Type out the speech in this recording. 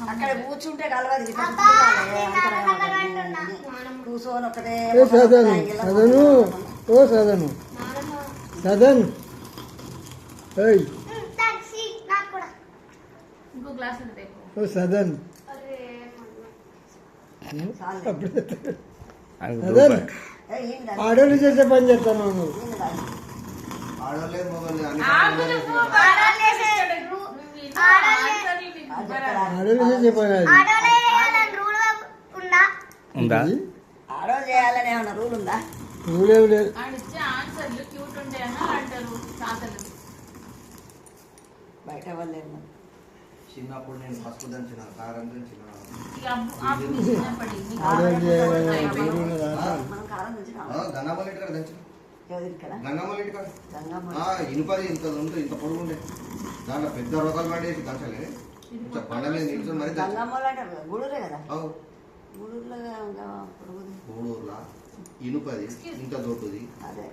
అక్కడ కూర్చుంటే కలవదు కూర్చొని ఒకటే సదను ఓ సదను సదన్ ఇంకో గ్లాస్ ఓ సదన్ సదన్ ఆడోళ్ళు చేసే పని చేస్తాను నువ్వు ఆడోళ్ళే మొగోళ్ళే ఆడోళ్ళు చేసే పని అది ఉందా? ఆడో చేయాలని ఏమన్నా రూల్ ఉందా? రూలేం లేదు. ఆన్సర్లు క్యూట్ ఉంటాయని అంటారు తాతలు. బయట వాళ్ళేమో చిన్నప్పుడు నేను పసుపు దంచిన కారం దంచిన గంగమ్మల ఇంటికాడ దంచిన గంగమ్మల ఇంటికాడ ఇనుపది ఇంత ఉంటుంది ఇంత పొడుగు ఉండే దాంట్లో పెద్ద రోగాలు పడేసి దంచలే పండ మీద నిల్చొని మరి గూడూరే కదా గూడూరులో గూడూరులా ఇనుపది ఇంత దొడ్డుది అదే